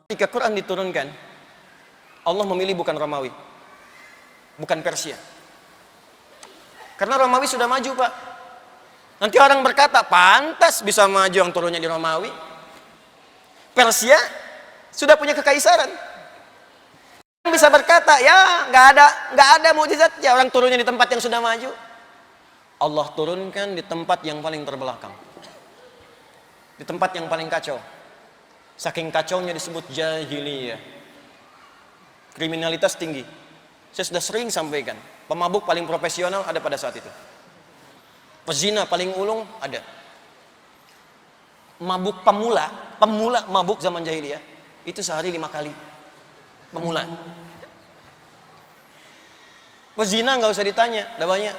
Ketika Quran diturunkan, Allah memilih bukan Romawi, bukan Persia. Karena Romawi sudah maju, Pak. Nanti orang berkata, pantas bisa maju yang turunnya di Romawi. Persia sudah punya kekaisaran. Bisa berkata, ya nggak ada mukjizat ya orang turunnya di tempat yang sudah maju. Allah turunkan di tempat yang paling terbelakang, di tempat yang paling kacau. Saking kacaunya disebut jahiliyah. Kriminalitas tinggi. Saya sudah sering sampaikan, pemabuk paling profesional ada pada saat itu. Pezina paling ulung ada. Mabuk pemula mabuk zaman jahiliyah itu sehari 5 kali. Pemula. Pezina nggak usah ditanya, udah banyak.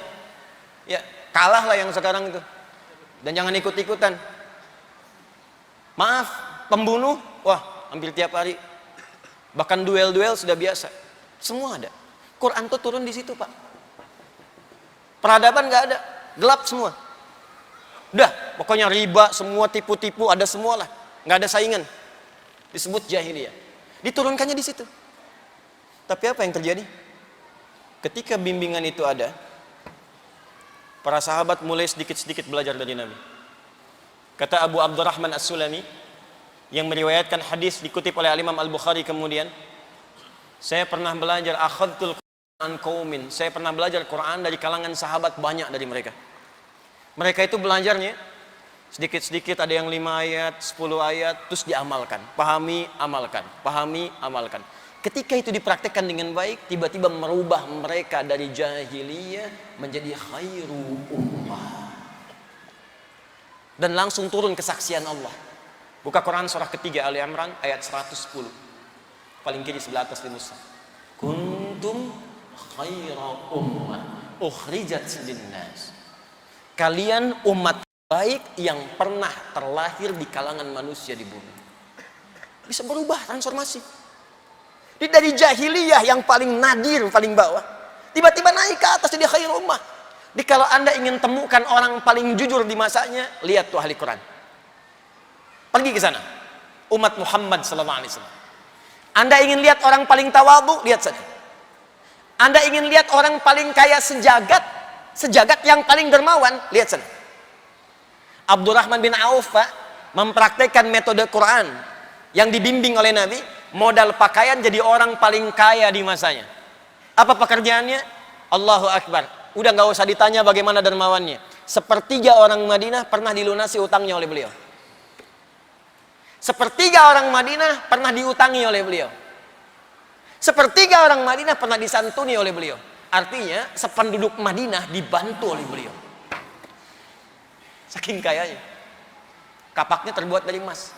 Ya, kalah lah yang sekarang itu. Dan jangan ikut-ikutan. Maaf, pembunuh, wah, hampir tiap hari. Bahkan duel-duel sudah biasa. Semua ada. Quran tuh turun di situ, Pak. Peradaban nggak ada, gelap semua. Udah, pokoknya riba, semua tipu-tipu, ada semua lah. Nggak ada saingan. Disebut jahiliyah. Diturunkannya di situ. Tapi apa yang terjadi? Ketika bimbingan itu ada, para sahabat mulai sedikit-sedikit belajar dari Nabi. Kata Abu Abdurrahman As-Sulami yang meriwayatkan hadis dikutip oleh Imam Al-Bukhari kemudian, saya pernah belajar akhadtul Quran qaumin. Saya pernah belajar Quran dari kalangan sahabat banyak dari mereka. Mereka itu belajarnya sedikit-sedikit, ada yang 5 ayat, 10 ayat, terus diamalkan. Pahami, amalkan. Pahami, amalkan. Ketika itu dipraktekkan dengan baik, tiba-tiba merubah mereka dari jahiliyah menjadi khairu ummah. Dan langsung turun kesaksian Allah. Buka Quran surah ketiga Ali Imran ayat 110. Paling kiri sebelah atas di Musa. Kuntum khairu ummah ukhrijat linnas. Kalian umat baik yang pernah terlahir di kalangan manusia di bumi. Bisa berubah, transformasi. Dari jahiliyah yang paling nadir, paling bawah, tiba-tiba naik ke atas jadi khairul ummah. Jadi kalau Anda ingin temukan orang paling jujur di masanya, lihat tuh ahli Quran. Pergi ke sana. Umat Muhammad SAW. Anda ingin lihat orang paling tawadhu, lihat sana. Anda ingin lihat orang paling kaya sejagat yang paling dermawan, lihat sana. Abdurrahman bin Auf mempraktekkan metode Quran yang dibimbing oleh Nabi. Modal pakaian jadi orang paling kaya di masanya. Apa pekerjaannya? Allahu Akbar. Udah nggak usah ditanya bagaimana dermawannya. 1/3 orang Madinah pernah dilunasi utangnya oleh beliau. 1/3 orang Madinah pernah diutangi oleh beliau. 1/3 orang Madinah pernah disantuni oleh beliau. Artinya sependuduk Madinah dibantu oleh beliau. Saking kayanya. Kapaknya terbuat dari emas.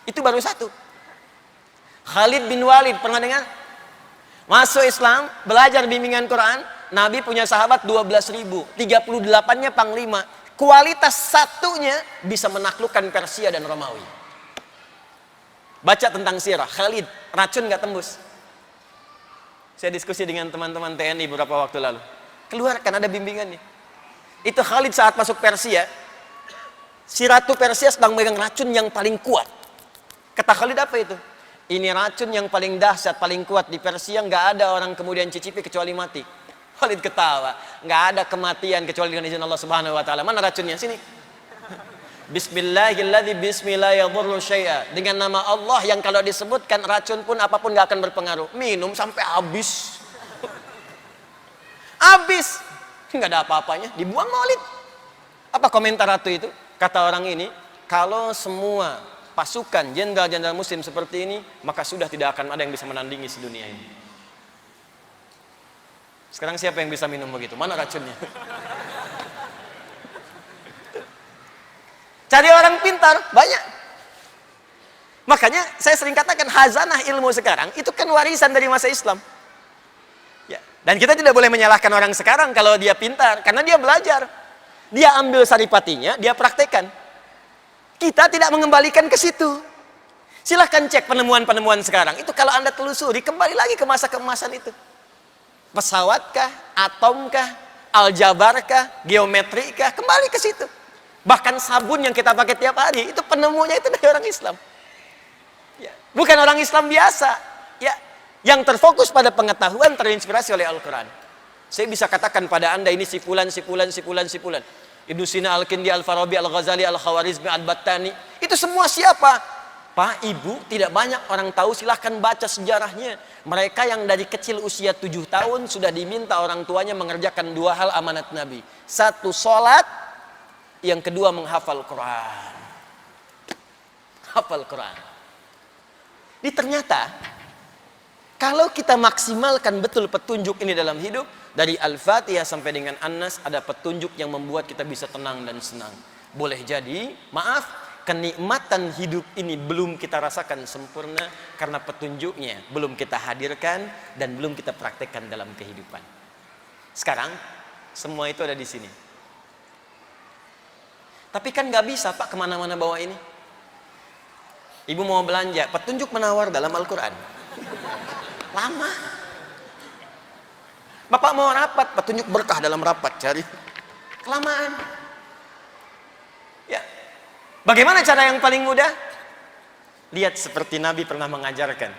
Itu baru satu. Khalid bin Walid, pernah dengar? Masuk Islam, belajar bimbingan Quran. Nabi punya sahabat 12.000, 38-nya panglima. Kualitas satunya bisa menaklukkan Persia dan Romawi. Baca tentang sirah Khalid, racun gak tembus. Saya diskusi dengan teman-teman TNI beberapa waktu lalu. Keluarkan, ada bimbingannya. Itu Khalid saat masuk Persia, si Ratu Persia sedang megang racun yang paling kuat. Kata Khalid, apa itu? Ini racun yang paling dahsyat, paling kuat di Persia, nggak ada orang kemudian cicipi kecuali mati. Khalid ketawa, nggak ada kematian kecuali dengan izin Allah Subhanahu Wa Taala. Mana racunnya? Sini. Bismillahirrahmanirrahim. Bismillahirrahmanirrahim syai'a. Dengan nama Allah yang kalau disebutkan racun pun apapun nggak akan berpengaruh. Minum sampai habis. Habis. Nggak ada apa-apanya. Dibuang Khalid. Apa komentar ratu itu? Kata orang ini, kalau semua pasukan jenderal-jenderal muslim seperti ini, maka sudah tidak akan ada yang bisa menandingi sedunia ini. Sekarang siapa yang bisa minum begitu? Mana racunnya? Cari orang pintar, banyak. Makanya saya sering katakan khazanah ilmu sekarang itu kan warisan dari masa Islam. Ya. Dan kita tidak boleh menyalahkan orang sekarang kalau dia pintar, karena dia belajar. Dia ambil saripatinya, dia praktekkan. Kita tidak mengembalikan ke situ. Silahkan cek penemuan-penemuan sekarang. Itu kalau Anda telusuri, kembali lagi ke masa keemasan itu. Pesawat kah? Atom kah? aljabar kah, geometri kah, kembali ke situ. Bahkan sabun yang kita pakai tiap hari, itu penemunya itu dari orang Islam. Ya. Bukan orang Islam biasa. Ya. Yang terfokus pada pengetahuan, terinspirasi oleh Al-Quran. Saya bisa katakan pada Anda ini si fulan. Ibnu Sina, Al-Kindi, Al-Farabi, Al-Ghazali, Al-Khawarizmi, Al-Battani. Itu semua siapa? Pak, Ibu, tidak banyak orang tahu, silahkan baca sejarahnya. Mereka yang dari kecil usia 7 tahun sudah diminta orang tuanya mengerjakan 2 hal amanat Nabi. 1, sholat. Yang kedua, menghafal Quran. Hafal Quran. Ini ternyata, kalau kita maksimalkan betul petunjuk ini dalam hidup, dari Al-Fatihah sampai dengan An-Nas, ada petunjuk yang membuat kita bisa tenang dan senang. Boleh jadi, maaf, kenikmatan hidup ini belum kita rasakan sempurna karena petunjuknya belum kita hadirkan dan belum kita praktekkan dalam kehidupan. Sekarang, semua itu ada di sini. Tapi kan gak bisa Pak kemana-mana bawa ini. Ibu mau belanja, petunjuk menawar dalam Al-Quran. Lama. Bapak mau rapat, petunjuk berkah dalam rapat, cari. Kelamaan. Ya. Bagaimana cara yang paling mudah? Lihat seperti Nabi pernah mengajarkan.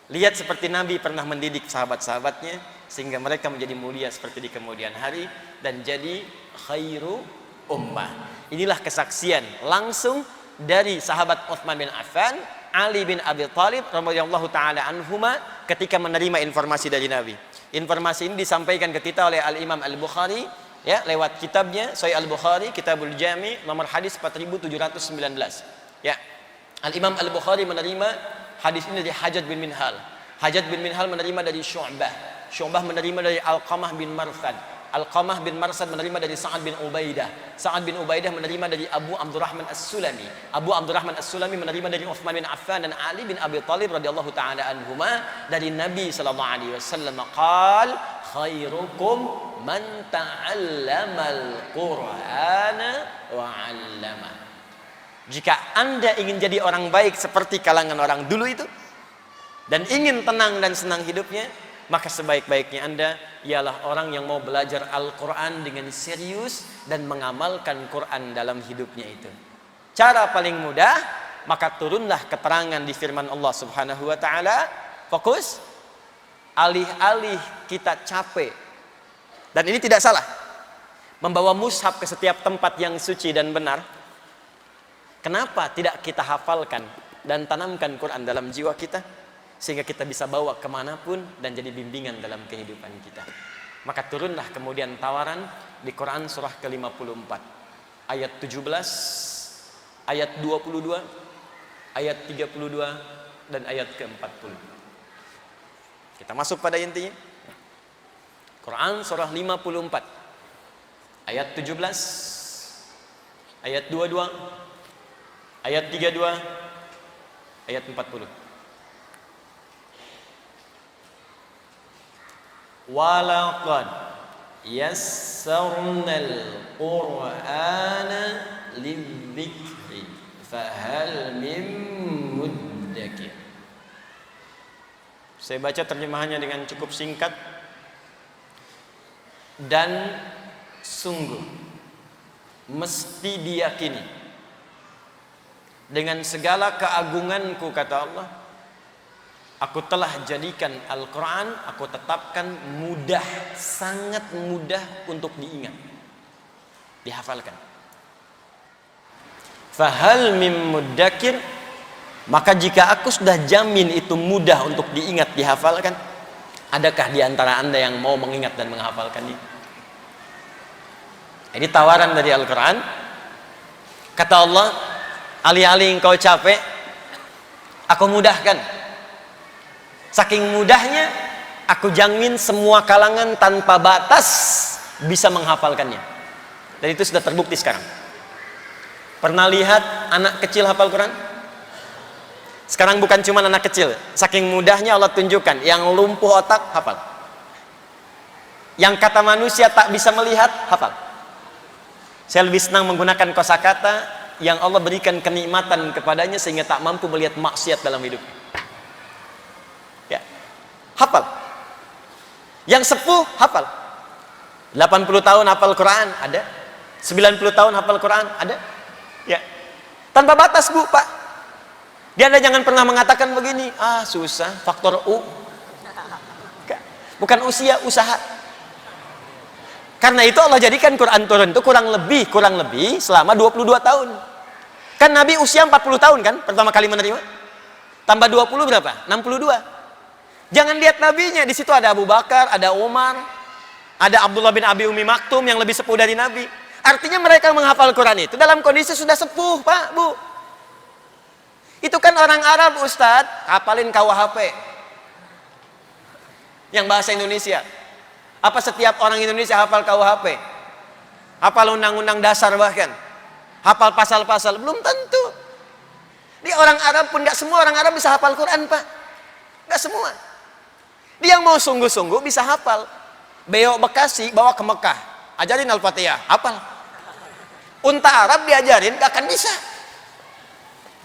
Lihat seperti Nabi pernah mendidik sahabat-sahabatnya sehingga mereka menjadi mulia seperti di kemudian hari dan jadi khairu ummah. Inilah kesaksian langsung dari sahabat Utsman bin Affan, Ali bin Abi Thalib radhiyallahu taala anhuma ketika menerima informasi dari Nabi. Informasi ini disampaikan ke kita oleh Al-Imam Al-Bukhari ya, lewat kitabnya Sahih Al-Bukhari, Kitabul Jami, nomor hadis 4719. Ya. Al-Imam Al-Bukhari menerima hadis ini dari Hajjaj bin Minhal. Hajjaj bin Minhal menerima dari Syu'bah. Syu'bah menerima dari Alqamah bin Marsad. Alqamah bin Marsad menerima dari Sa'ad bin Ubaidah. Sa'ad bin Ubaidah menerima dari Abu Abdurrahman As-Sulami. Abu Abdurrahman As-Sulami menerima dari Utsman bin Affan dan Ali bin Abi Thalib radhiyallahu taala anhuma dari Nabi sallallahu alaihi wasallam qaal khairukum man ta'allamal Qur'ana wa 'allama. Jika Anda ingin jadi orang baik seperti kalangan orang dulu itu dan ingin tenang dan senang hidupnya, maka sebaik-baiknya Anda ialah orang yang mau belajar Al-Quran dengan serius dan mengamalkan Quran dalam hidupnya itu. Cara paling mudah, maka turunlah keterangan di firman Allah Subhanahu wa taala, fokus, alih-alih kita capek. Dan ini tidak salah. Membawa mushaf ke setiap tempat yang suci dan benar. Kenapa tidak kita hafalkan dan tanamkan Quran dalam jiwa kita? Sehingga kita bisa bawa kemanapun dan jadi bimbingan dalam kehidupan kita. Maka turunlah kemudian tawaran di Quran surah ke-54 ayat 17, ayat 22, ayat 32 dan ayat ke-40. Kita masuk pada intinya. Quran surah 54 ayat 17, ayat 22, ayat 32, ayat 40. Walaqad yassarnal Qur'ana lidzikri fahal mim muddakir. Saya baca terjemahannya dengan cukup singkat. Dan sungguh mesti diyakini dengan segala keagunganku, kata Allah, aku telah jadikan Al-Quran, aku tetapkan mudah, sangat mudah untuk diingat, dihafalkan. Fahal mim muddakir, maka jika aku sudah jamin itu mudah untuk diingat, dihafalkan, adakah di antara Anda yang mau mengingat dan menghafalkan itu? Ini tawaran dari Al-Quran. Kata Allah, alih-alih engkau capek, aku mudahkan. Saking mudahnya, aku jamin semua kalangan tanpa batas bisa menghafalkannya. Dan itu sudah terbukti sekarang. Pernah lihat anak kecil hafal Quran? Sekarang bukan cuma anak kecil. Saking mudahnya Allah tunjukkan, yang lumpuh otak hafal. Yang kata manusia tak bisa melihat hafal. Saya lebih senang menggunakan kosakata yang Allah berikan kenikmatan kepadanya sehingga tak mampu melihat maksiat dalam hidupnya. Ya, hafal. Yang sepuh hafal. 80 tahun hafal Quran, ada. 90 tahun hafal Quran, ada. Ya. Tanpa batas, Bu, Pak. Dia Anda jangan pernah mengatakan begini, susah, faktor U. Bukan usia, usaha. Karena itu Allah jadikan Quran turun itu kurang lebih selama 22 tahun. Kan Nabi usia 40 tahun kan, pertama kali menerima. Tambah 20 berapa? 62. Jangan lihat nabinya, di situ ada Abu Bakar, ada Umar, ada Abdullah bin Abi Umi Maktum yang lebih sepuh dari Nabi. Artinya mereka menghafal Quran itu dalam kondisi sudah sepuh, Pak, Bu. Itu kan orang Arab, Ustadz, hafalin KUHP. Yang bahasa Indonesia. Apa setiap orang Indonesia hafal KUHP? Hafal undang-undang dasar bahkan? Hafal pasal-pasal? Belum tentu. Di orang Arab pun, gak semua orang Arab bisa hafal Quran, Pak. Gak semua. Dia yang mau sungguh-sungguh bisa hafal. Beo Bekasi bawa ke Mekah, ajarin Al-Fatihah, hafal. Unta Arab diajarin, gak akan bisa.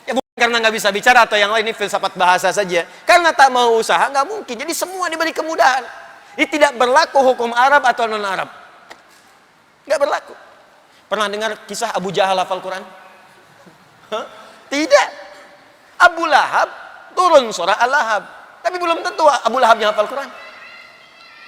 Ya bukan karena gak bisa bicara atau yang lain, ini filsafat bahasa saja. Karena tak mau usaha, gak mungkin. Jadi semua diberi kemudahan. Ini tidak berlaku hukum Arab atau non-Arab. Gak berlaku. Pernah dengar kisah Abu Jahal hafal Quran? Tidak. Abu Lahab turun surah Al-Lahab. Tapi belum tentu Abu Lahabnya hafal Quran.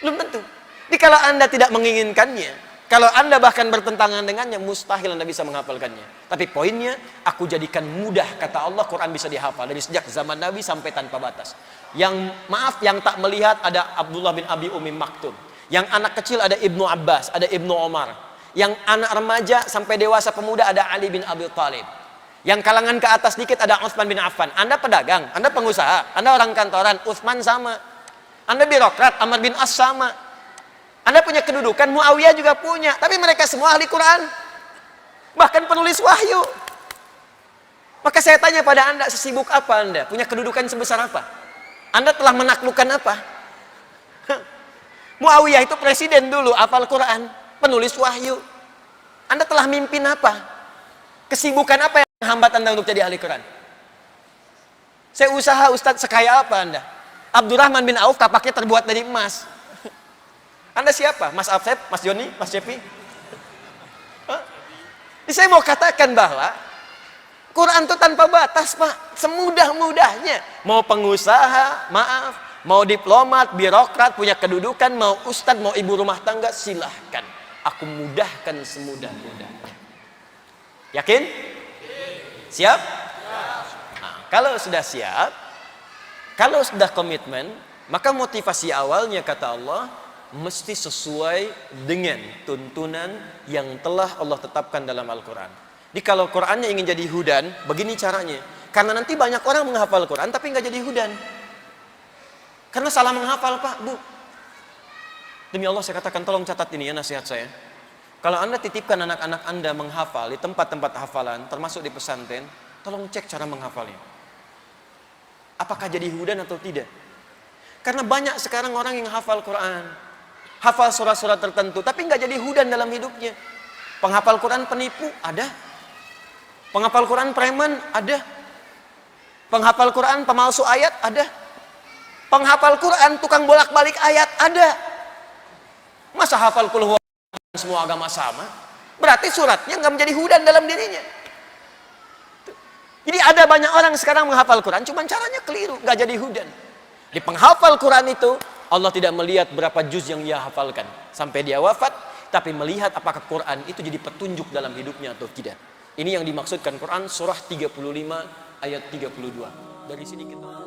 Belum tentu. Jadi kalau Anda tidak menginginkannya, kalau Anda bahkan bertentangan dengannya, mustahil Anda bisa menghafalkannya. Tapi poinnya, aku jadikan mudah, kata Allah, Quran bisa dihafal dari sejak zaman Nabi sampai tanpa batas. Yang tak melihat ada Abdullah bin Abi Umi Maktum. Yang anak kecil ada Ibnu Abbas, ada Ibnu Omar. Yang anak remaja sampai dewasa pemuda ada Ali bin Abi Thalib. Yang kalangan ke atas dikit ada Utsman bin Affan. Anda pedagang, Anda pengusaha, Anda orang kantoran, Utsman sama. Anda birokrat, Amr bin As sama. Anda punya kedudukan, Muawiyah juga punya. Tapi mereka semua ahli Quran. Bahkan penulis wahyu. Maka saya tanya pada Anda, sesibuk apa Anda? Punya kedudukan sebesar apa? Anda telah menaklukkan apa? Muawiyah itu presiden dulu, hafal Quran, penulis wahyu. Anda telah mimpin apa? Kesibukan apa yang menghambat Anda untuk jadi ahli Quran? Saya usaha, Ustadz, sekaya apa Anda? Abdurrahman bin Auf kapaknya terbuat dari emas. Anda siapa? Mas Afsep, Mas Joni, Mas Cepi? Saya mau katakan bahwa Quran itu tanpa batas, Pak. Semudah-mudahnya. Mau pengusaha, maaf. Mau diplomat, birokrat, punya kedudukan. Mau ustadz, mau ibu rumah tangga, silahkan. Aku mudahkan semudah-mudahnya. Yakin? Siap? Nah, kalau sudah siap, kalau sudah komitmen, maka motivasi awalnya, kata Allah, mesti sesuai dengan tuntunan yang telah Allah tetapkan dalam Al-Quran. Jadi kalau Qurannya ingin jadi hudan, begini caranya. Karena nanti banyak orang menghafal Quran tapi nggak jadi hudan. Karena salah menghafal, Pak, Bu. Demi Allah saya katakan, tolong catat ini ya nasihat saya. Kalau Anda titipkan anak-anak Anda menghafal di tempat-tempat hafalan, termasuk di pesantren, tolong cek cara menghafalnya. Apakah jadi hudan atau tidak? Karena banyak sekarang orang yang hafal Quran, hafal surat-surat tertentu, tapi nggak jadi hudan dalam hidupnya. Penghafal Quran penipu, ada. Penghafal Quran preman, ada. Penghafal Quran pemalsu ayat, ada. Penghafal Quran tukang bolak-balik ayat, ada. Masa hafal kulhu semua agama sama? Berarti suratnya nggak menjadi hudan dalam dirinya. Jadi ada banyak orang sekarang menghafal Quran, cuman caranya keliru, nggak jadi hudan. Di penghafal Quran itu, Allah tidak melihat berapa juz yang ia hafalkan sampai dia wafat, tapi melihat apakah Quran itu jadi petunjuk dalam hidupnya atau tidak. Ini yang dimaksudkan Quran surah 35 ayat 32. Dari sini kita